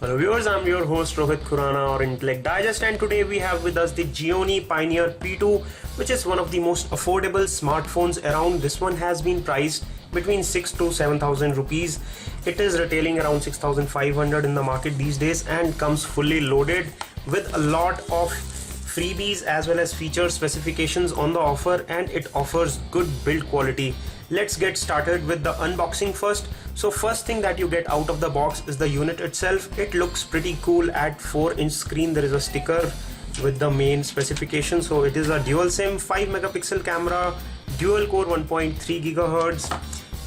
Hello viewers, I'm your host Rohit Khurana or Intellect Digest, and today we have with us the Gionee Pioneer P2, which is one of the most affordable smartphones around. This one has been priced between 6 to 7,000 rupees. It is retailing around 6,500 in the market these days and comes fully loaded with a lot of freebies as well as feature specifications on the offer, and it offers good build quality. Let's get started with the unboxing first. So first thing that you get out of the box is the unit itself. It looks pretty cool at 4-inch screen. There is a sticker with the main specification. So it is a dual SIM 5 megapixel camera, dual core 1.3 gigahertz,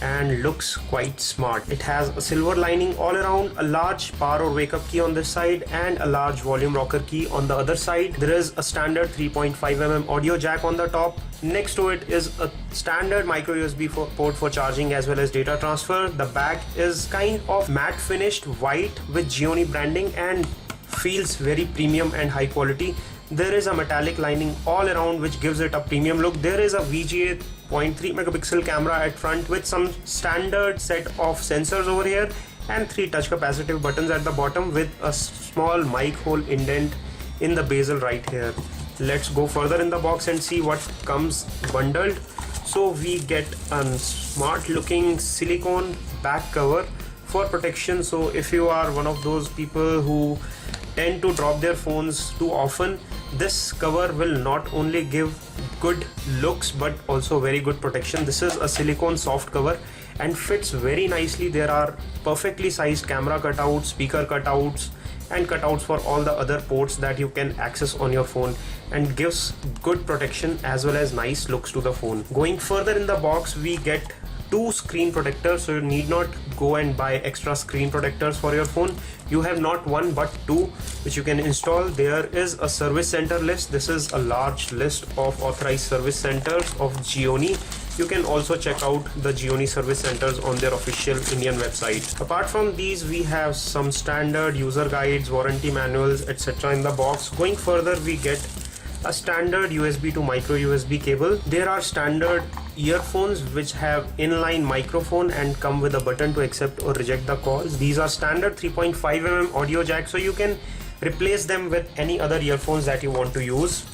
and looks quite smart. It has a silver lining all around, a large power or wake up key on this side and a large volume rocker key on the other side. There is a standard 3.5mm audio jack on the top. Next to it is a standard micro USB port for charging as well as data transfer. The back is kind of matte finished white with Gionee branding and feels very premium and high quality. There is a metallic lining all around which gives it a premium look. There is a VGA 0.3 megapixel camera at front with some standard set of sensors over here and 3 touch capacitive buttons at the bottom with a small mic hole indent in the bezel right here. Let's go further in the box and see what comes bundled. So we get a smart looking silicone back cover for protection. So if you are one of those people who tend to drop their phones too often, this cover will not only give good looks but also very good protection. This is a silicone soft cover and fits very nicely. There are perfectly sized camera cutouts, speaker cutouts, and cutouts for all the other ports that you can access on your phone, and gives good protection as well as nice looks to the phone. Going further in the box, we get 2 screen protectors, so you need not go and buy extra screen protectors for your phone. You have not 1 but 2 which you can install. There is a service center list. This is a large list of authorized service centers of Gionee. You can also check out the Gionee service centers on their official Indian website. Apart from these, we have some standard user guides, warranty manuals, etc. in the box. Going further, we get a standard USB to micro USB cable. There are standard earphones which have inline microphone and come with a button to accept or reject the calls. These are standard 3.5mm audio jack, so you can replace them with any other earphones that you want to use.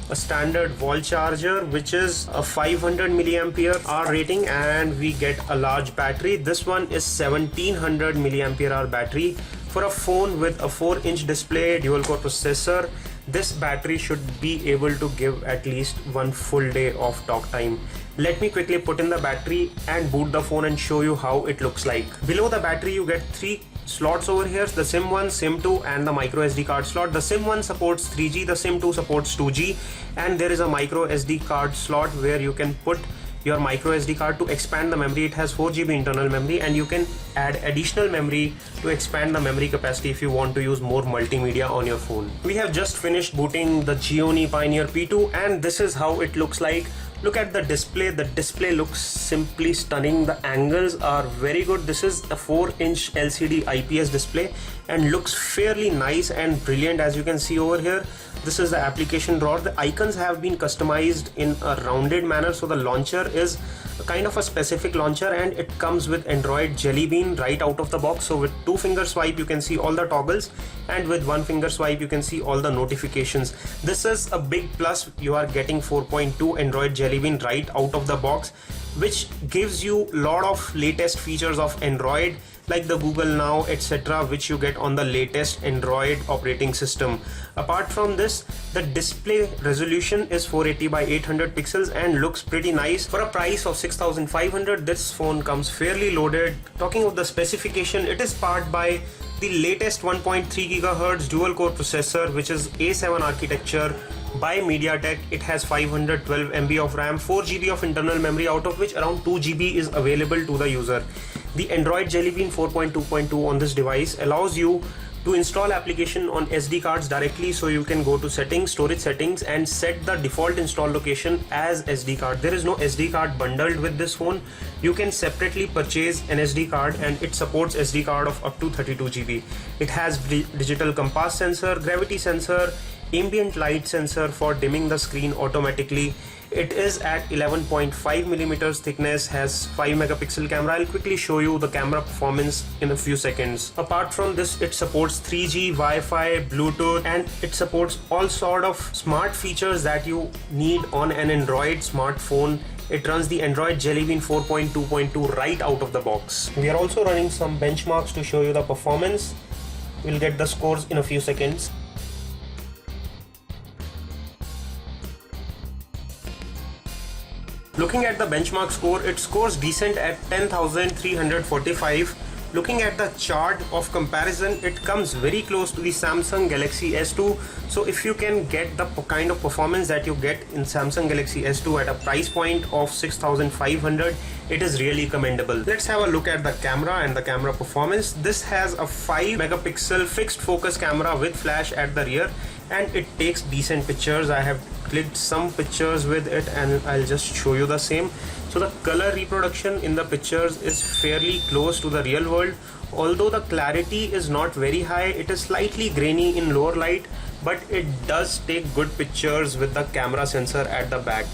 A standard wall charger which is a 500 milliampere hour rating, and we get a large battery. This one is 1700 milliampere hour battery. For a phone with a 4-inch display, dual core processor, this battery should be able to give at least 1 full day of talk time. Let me quickly put in the battery and boot the phone and show you how it looks like. Below the battery you get 3 slots over here, the SIM 1, SIM 2 and the micro SD card slot. The SIM 1 supports 3G, the SIM 2 supports 2G, and there is a micro SD card slot where you can put your micro SD card to expand the memory. It has 4GB internal memory and you can add additional memory to expand the memory capacity if you want to use more multimedia on your phone. We have just finished booting the Gionee Pioneer P2 and this is how it looks like. Look at the display. The display looks simply stunning. The angles are very good. This is a 4-inch LCD IPS display and looks fairly nice and brilliant. As you can see over here, this is the application drawer. The icons have been customized in a rounded manner, so the launcher is a kind of a specific launcher, and it comes with Android Jelly Bean right out of the box. So with 2 finger swipe you can see all the toggles, and with 1 finger swipe you can see all the notifications. This is a big plus. You are getting 4.2 Android Jelly Bean right out of the box, which gives you a lot of latest features of Android like the Google Now, etc., which you get on the latest Android operating system. Apart from this, the display resolution is 480 by 800 pixels and looks pretty nice. For a price of 6,500, this phone comes fairly loaded. Talking of the specification, it is powered by the latest 1.3 gigahertz dual core processor, which is A7 architecture by MediaTek. It has 512 MB of RAM, 4GB of internal memory, out of which around 2GB is available to the user. The Android Jelly Bean 4.2.2 on this device allows you to install application on SD cards directly, so you can go to settings, storage settings, and set the default install location as SD card. There is no SD card bundled with this phone. You can separately purchase an SD card and it supports SD card of up to 32GB. It has digital compass sensor, gravity sensor, ambient light sensor for dimming the screen automatically. It is at 11.5 millimeters thickness, has 5 megapixel camera. I'll quickly show you the camera performance in a few seconds. Apart from this, it supports 3G, Wi-Fi, Bluetooth, and it supports all sort of smart features that you need on an Android smartphone. It runs the Android Jelly Bean 4.2.2 right out of the box. We are also running some benchmarks to show you the performance. We'll get the scores in a few seconds. Looking at the benchmark score, it scores decent at 10,345. Looking at the chart of comparison, it comes very close to the Samsung Galaxy S2. So if you can get the kind of performance that you get in Samsung Galaxy S2 at a price point of 6,500, it is really commendable. Let's have a look at the camera and the camera performance. This has a 5 megapixel fixed focus camera with flash at the rear, and it takes decent pictures. I have clicked some pictures with it and I'll just show you the same. So the color reproduction in the pictures is fairly close to the real world. Although the clarity is not very high, it is slightly grainy in lower light, but it does take good pictures with the camera sensor at the back.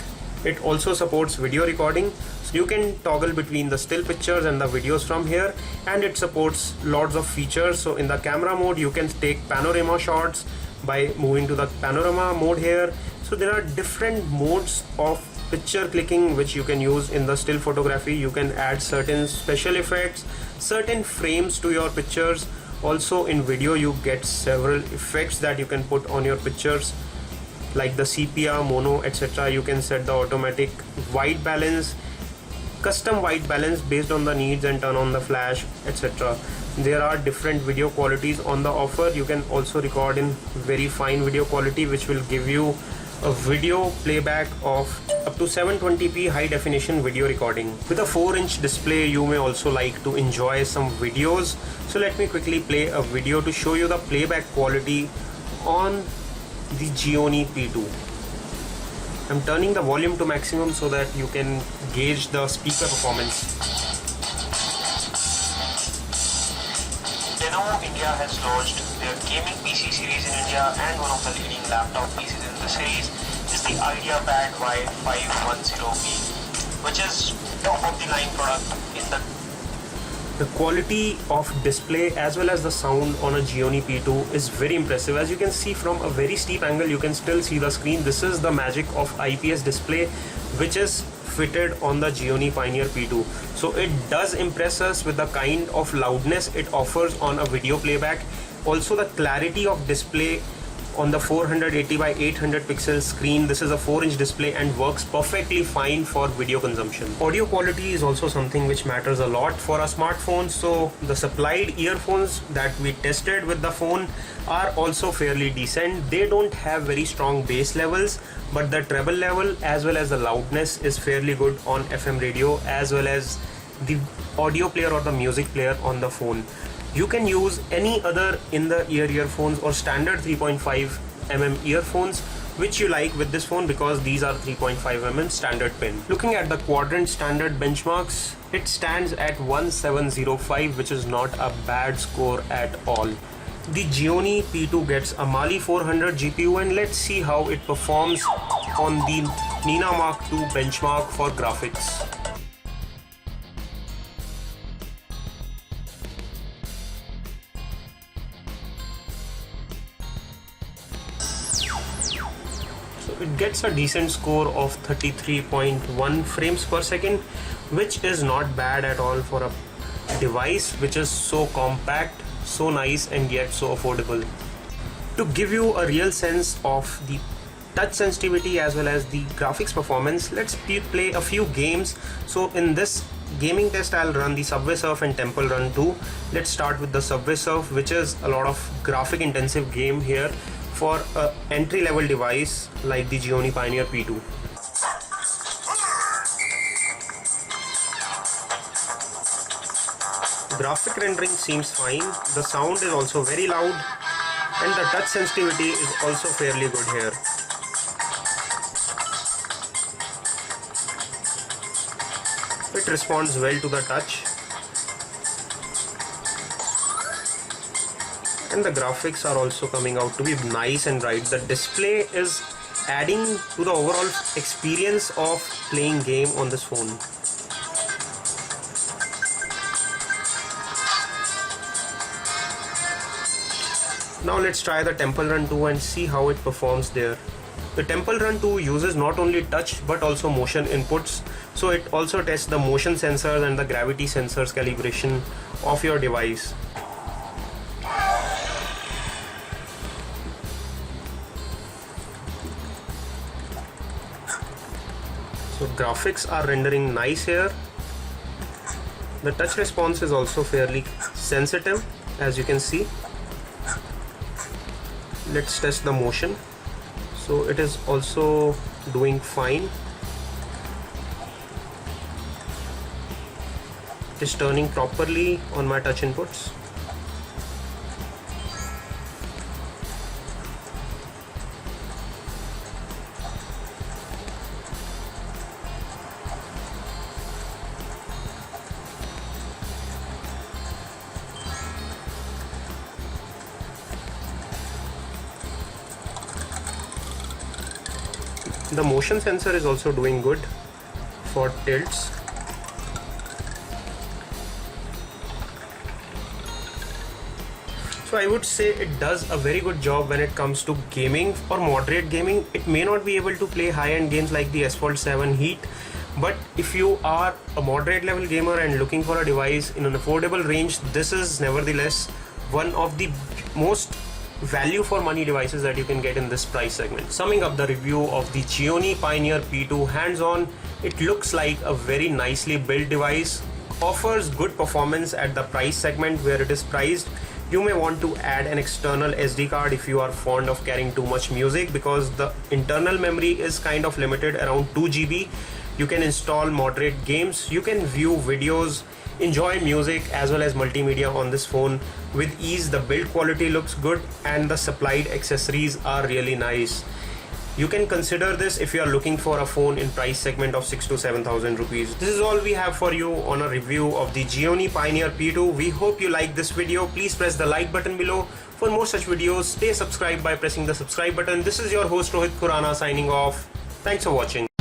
It also supports video recording, so you can toggle between the still pictures and the videos from here, and it supports lots of features. So in the camera mode, you can take panorama shots by moving to the panorama mode here. So there are different modes of picture clicking which you can use in the still photography. You can add certain special effects, certain frames to your pictures. Also in video you get several effects that you can put on your pictures, like the sepia, mono, etc. You can set the automatic white balance, custom white balance based on the needs, and turn on the flash, etc. There are different video qualities on the offer. You can also record in very fine video quality, which will give you a video playback of up to 720p high definition video recording. With a 4-inch display, you may also like to enjoy some videos. So let me quickly play a video to show you the playback quality on the Gionee P2. I'm turning the volume to maximum so that you can gauge the speaker performance. Lenovo India has launched their gaming PC series in India, and one of the leading laptop PCs in the series is the IdeaPad Y510B, which is top of the line product in the quality of display as well as the sound on a Gionee P2 is very impressive. As you can see from a very steep angle, you can still see the screen. This is the magic of IPS display which is fitted on the Gionee Pioneer P2. So it does impress us with the kind of loudness it offers on a video playback. Also the clarity of display on the 480 by 800 pixel screen. This is a 4-inch display and works perfectly fine for video consumption. Audio quality is also something which matters a lot for a smartphone. So the supplied earphones that we tested with the phone are also fairly decent. They don't have very strong bass levels, but the treble level as well as the loudness is fairly good on FM radio as well as the audio player or the music player on the phone. You can use any other in the ear earphones or standard 3.5mm earphones which you like with this phone, because these are 3.5mm standard pin. Looking at the quadrant standard benchmarks, it stands at 1705, which is not a bad score at all. The Gionee P2 gets a Mali 400 GPU, and let's see how it performs on the Nina Mark II benchmark for graphics. It gets a decent score of 33.1 frames per second, which is not bad at all for a device which is so compact, so nice, and yet so affordable. To give you a real sense of the touch sensitivity as well as the graphics performance, let's play a few games. So in this gaming test, I'll run the Subway Surf and Temple Run 2. Let's start with the Subway Surf, which is a lot of graphic intensive game here for an entry-level device like the Gionee Pioneer P2. Graphic rendering seems fine, the sound is also very loud, and the touch sensitivity is also fairly good here. It responds well to the touch, and the graphics are also coming out to be nice and bright. The display is adding to the overall experience of playing game on this phone. Now let's try the Temple Run 2 and see how it performs there. The Temple Run 2 uses not only touch but also motion inputs, so it also tests the motion sensors and the gravity sensors calibration of your device. So graphics are rendering nice here. The touch response is also fairly sensitive, as you can see. Let's test the motion. So it is also doing fine. It is turning properly on my touch inputs. The motion sensor is also doing good for tilts. So I would say it does a very good job when it comes to gaming or moderate gaming. It may not be able to play high-end games like the Asphalt 7 Heat, but if you are a moderate level gamer and looking for a device in an affordable range, this is nevertheless one of the most value for money devices that you can get in this price segment. Summing up the review of the Gionee Pioneer P2 hands-on, it looks like a very nicely built device, offers good performance at the price segment where it is priced. You may want to add an external SD card if you are fond of carrying too much music, because the internal memory is kind of limited around 2 GB. You can install moderate games, you can view videos, enjoy music as well as multimedia on this phone with ease. The build quality looks good and the supplied accessories are really nice. You can consider this if you are looking for a phone in price segment of 6,000 to 7,000 rupees. This is all we have for you on a review of the Gionee Pioneer P2. We hope you like this video. Please press the like button below for more such videos. Stay subscribed by pressing the subscribe button. This is your host Rohit Khurana signing off. Thanks for watching.